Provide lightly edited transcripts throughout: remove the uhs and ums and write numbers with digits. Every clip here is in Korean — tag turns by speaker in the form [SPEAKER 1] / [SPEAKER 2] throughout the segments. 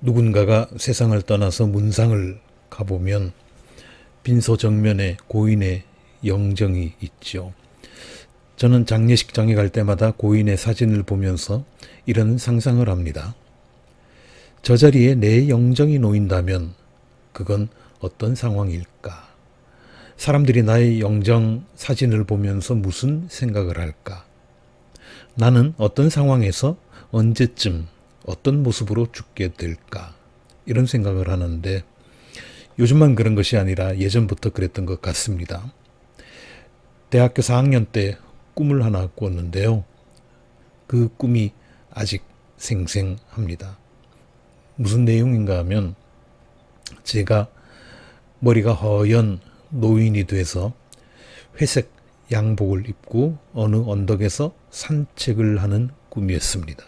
[SPEAKER 1] 누군가가 세상을 떠나서 문상을 가보면 빈소 정면에 고인의 영정이 있죠. 저는 장례식장에 갈 때마다 고인의 사진을 보면서 이런 상상을 합니다. 저 자리에 내 영정이 놓인다면 그건 어떤 상황일까? 사람들이 나의 영정 사진을 보면서 무슨 생각을 할까? 나는 어떤 상황에서 언제쯤 어떤 모습으로 죽게 될까? 이런 생각을 하는데 요즘만 그런 것이 아니라 예전부터 그랬던 것 같습니다. 대학교 4학년 때 꿈을 하나 꿨는데요. 그 꿈이 아직 생생합니다. 무슨 내용인가 하면 제가 머리가 허연 노인이 돼서 회색 양복을 입고 어느 언덕에서 산책을 하는 꿈이었습니다.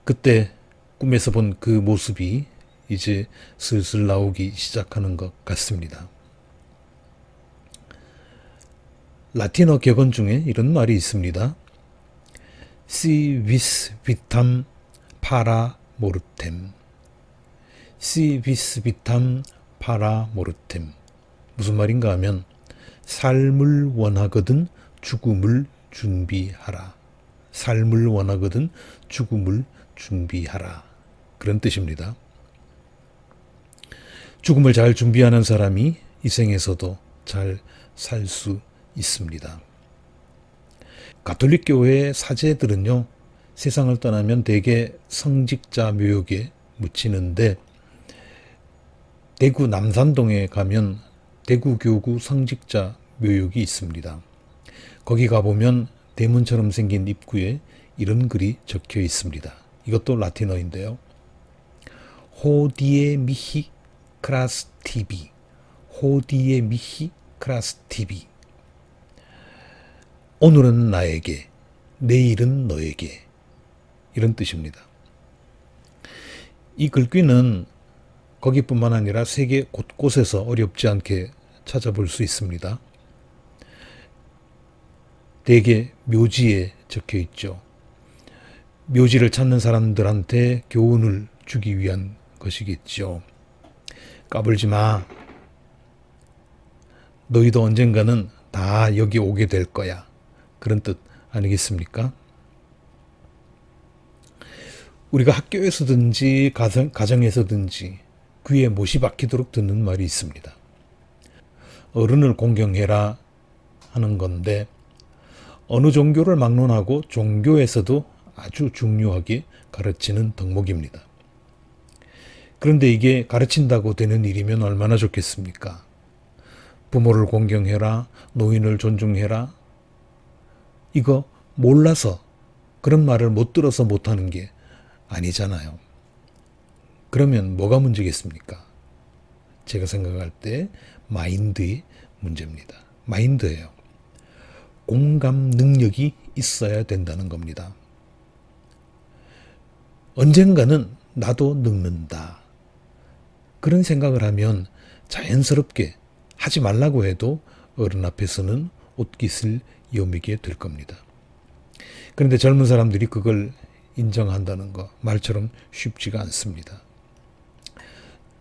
[SPEAKER 1] 그때 꿈에서 본 그 모습이 이제 슬슬 나오기 시작하는 것 같습니다. 라틴어 격언 중에 이런 말이 있습니다. Si vis vitam para mortem. Si vis vitam para mortem. 무슨 말인가 하면 삶을 원하거든 죽음을 준비하라. 삶을 원하거든 죽음을 준비하라. 그런 뜻입니다. 죽음을 잘 준비하는 사람이 이 생에서도 잘 살 수 있습니다. 가톨릭 교회의 사제들은요, 세상을 떠나면 대개 성직자 묘역에 묻히는데 대구 남산동에 가면 대구교구 성직자 묘역이 있습니다. 거기 가보면 대문처럼 생긴 입구에 이런 글이 적혀 있습니다. 이것도 라틴어인데요. 호디에 미히 크라스 티비. 호디에 미히 크라스 티비. 오늘은 나에게, 내일은 너에게. 이런 뜻입니다. 이 글귀는 거기뿐만 아니라 세계 곳곳에서 어렵지 않게 찾아볼 수 있습니다. 대개 묘지에 적혀 있죠. 묘지를 찾는 사람들한테 교훈을 주기 위한 것이겠죠. 까불지 마. 너희도 언젠가는 다 여기 오게 될 거야. 그런 뜻 아니겠습니까? 우리가 학교에서든지 가정에서든지 귀에 못이 박히도록 듣는 말이 있습니다. 어른을 공경해라 하는 건데 어느 종교를 막론하고 종교에서도 아주 중요하게 가르치는 덕목입니다. 그런데 이게 가르친다고 되는 일이면 얼마나 좋겠습니까? 부모를 공경해라, 노인을 존중해라. 이거 몰라서 그런 말을 못 들어서 못하는 게 아니잖아요. 그러면 뭐가 문제겠습니까? 제가 생각할 때 마인드의 문제입니다. 마인드예요. 공감 능력이 있어야 된다는 겁니다. 언젠가는 나도 늙는다. 그런 생각을 하면 자연스럽게 하지 말라고 해도 어른 앞에서는 옷깃을 여미게 될 겁니다. 그런데 젊은 사람들이 그걸 인정한다는 거 말처럼 쉽지가 않습니다.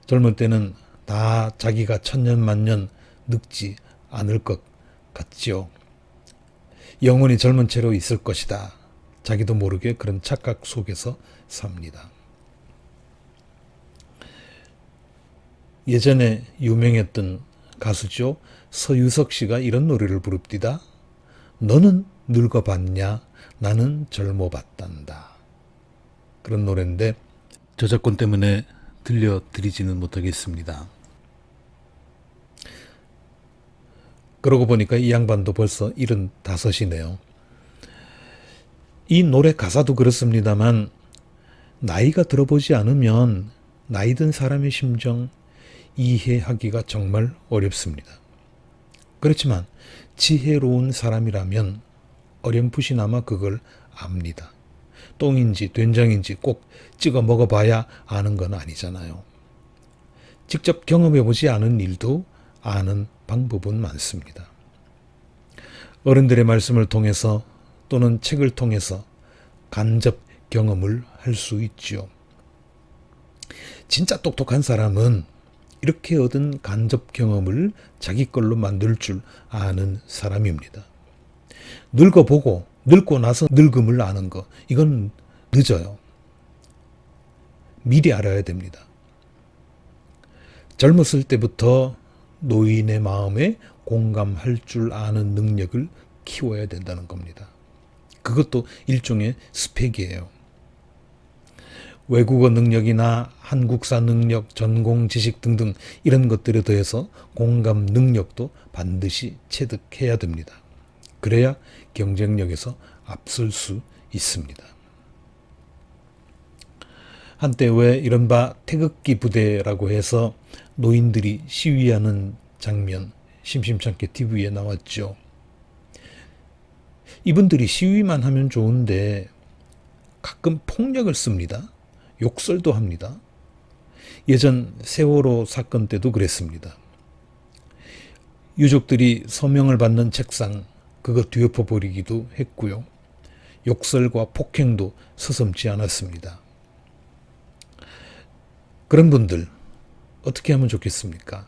[SPEAKER 1] 젊을 때는 다 자기가 천년만년 늙지 않을 것 같지요. 영원히 젊은 채로 있을 것이다. 자기도 모르게 그런 착각 속에서 삽니다. 예전에 유명했던 가수죠. 서유석 씨가 이런 노래를 부릅디다. 너는 늙어봤냐? 나는 젊어봤단다. 그런 노래인데 저작권 때문에 들려드리지는 못하겠습니다. 그러고 보니까 이 양반도 벌써 75이네요. 이 노래 가사도 그렇습니다만 나이가 들어보지 않으면 나이 든 사람의 심정 이해하기가 정말 어렵습니다. 그렇지만 지혜로운 사람이라면 어렴풋이나마 그걸 압니다. 똥인지 된장인지 꼭 찍어 먹어봐야 아는 건 아니잖아요. 직접 경험해보지 않은 일도 아는 방법은 많습니다. 어른들의 말씀을 통해서 또는 책을 통해서 간접 경험을 할 수 있지요. 진짜 똑똑한 사람은 이렇게 얻은 간접 경험을 자기 걸로 만들 줄 아는 사람입니다. 늙어보고 늙고 나서 늙음을 아는 거, 이건 늦어요. 미리 알아야 됩니다. 젊었을 때부터 노인의 마음에 공감할 줄 아는 능력을 키워야 된다는 겁니다. 그것도 일종의 스펙이에요. 외국어 능력이나 한국사 능력, 전공 지식 등등 이런 것들에 더해서 공감 능력도 반드시 체득해야 됩니다. 그래야 경쟁력에서 앞설 수 있습니다. 한때 왜 이른바 태극기 부대라고 해서 노인들이 시위하는 장면 심심찮게 TV에 나왔죠. 이분들이 시위만 하면 좋은데 가끔 폭력을 씁니다. 욕설도 합니다. 예전 세월호 사건 때도 그랬습니다. 유족들이 서명을 받는 책상 그거 뒤엎어 버리기도 했고요. 욕설과 폭행도 서슴지 않았습니다. 그런 분들 어떻게 하면 좋겠습니까?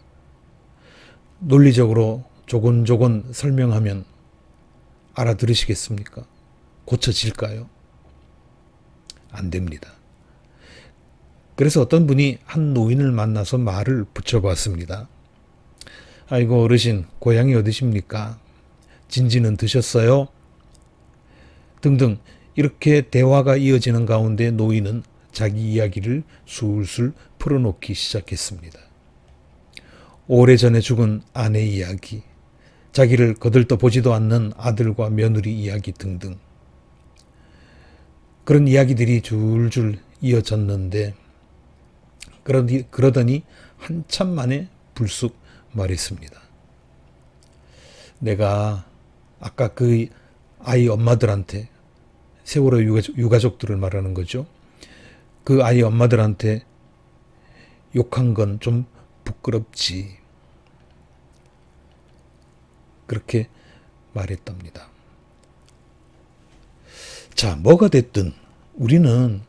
[SPEAKER 1] 논리적으로 조곤조곤 설명하면 알아들으시겠습니까? 고쳐질까요? 안 됩니다. 그래서 어떤 분이 한 노인을 만나서 말을 붙여봤습니다. 아이고 어르신 고향이 어디십니까? 진지는 드셨어요? 등등 이렇게 대화가 이어지는 가운데 노인은 자기 이야기를 술술 풀어놓기 시작했습니다. 오래전에 죽은 아내 이야기, 자기를 거들떠 보지도 않는 아들과 며느리 이야기 등등 그런 이야기들이 줄줄 이어졌는데 그러더니 한참 만에 불쑥 말했습니다. 내가 아까 그 아이 엄마들한테 세월호 유가족들을 말하는 거죠. 그 아이 엄마들한테 욕한 건 좀 부끄럽지. 그렇게 말했답니다. 자, 뭐가 됐든 우리는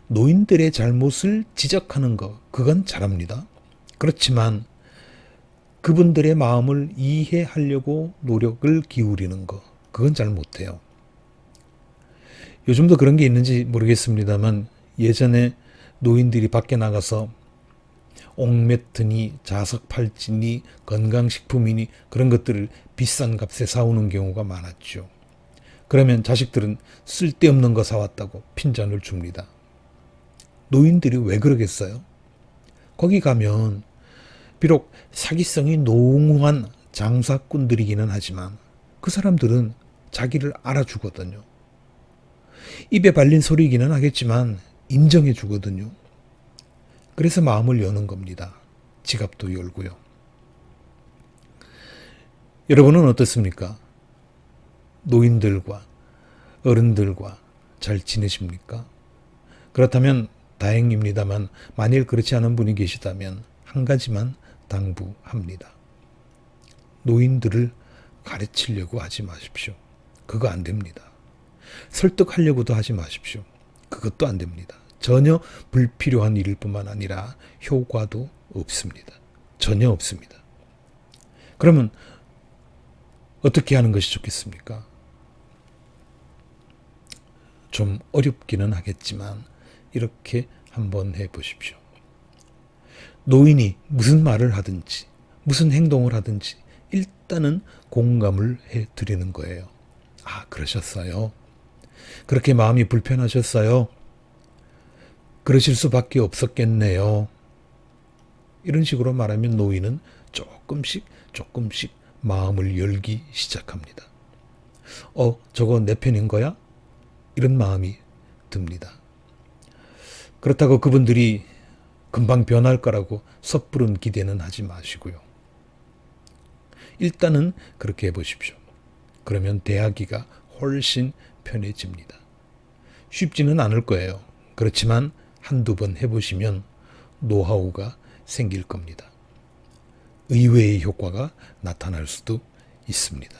[SPEAKER 1] 노인들의 잘못을 지적하는 것, 그건 잘합니다. 그렇지만 그분들의 마음을 이해하려고 노력을 기울이는 것, 그건 잘 못해요. 요즘도 그런 게 있는지 모르겠습니다만 예전에 노인들이 밖에 나가서 옥매트니 자석팔찌니 건강식품이니 그런 것들을 비싼 값에 사오는 경우가 많았죠. 그러면 자식들은 쓸데없는 거 사왔다고 핀잔을 줍니다. 노인들이 왜 그러겠어요? 거기 가면 비록 사기성이 농후한 장사꾼들이기는 하지만 그 사람들은 자기를 알아주거든요. 입에 발린 소리이기는 하겠지만 인정해 주거든요. 그래서 마음을 여는 겁니다. 지갑도 열고요. 여러분은 어떻습니까? 노인들과 어른들과 잘 지내십니까? 그렇다면 다행입니다만 만일 그렇지 않은 분이 계시다면 한 가지만 당부합니다. 노인들을 가르치려고 하지 마십시오. 그거 안 됩니다. 설득하려고도 하지 마십시오. 그것도 안 됩니다. 전혀 불필요한 일일 뿐만 아니라 효과도 없습니다. 전혀 없습니다. 그러면 어떻게 하는 것이 좋겠습니까? 좀 어렵기는 하겠지만 이렇게 한번 해보십시오. 노인이 무슨 말을 하든지 무슨 행동을 하든지 일단은 공감을 해드리는 거예요. 아, 그러셨어요. 그렇게 마음이 불편하셨어요. 그러실 수밖에 없었겠네요. 이런 식으로 말하면 노인은 조금씩 마음을 열기 시작합니다. 저거 내 편인 거야? 이런 마음이 듭니다. 그렇다고 그분들이 금방 변할 거라고 섣부른 기대는 하지 마시고요. 일단은 그렇게 해보십시오. 그러면 대하기가 훨씬 편해집니다. 쉽지는 않을 거예요. 그렇지만 한두 번 해보시면 노하우가 생길 겁니다. 의외의 효과가 나타날 수도 있습니다.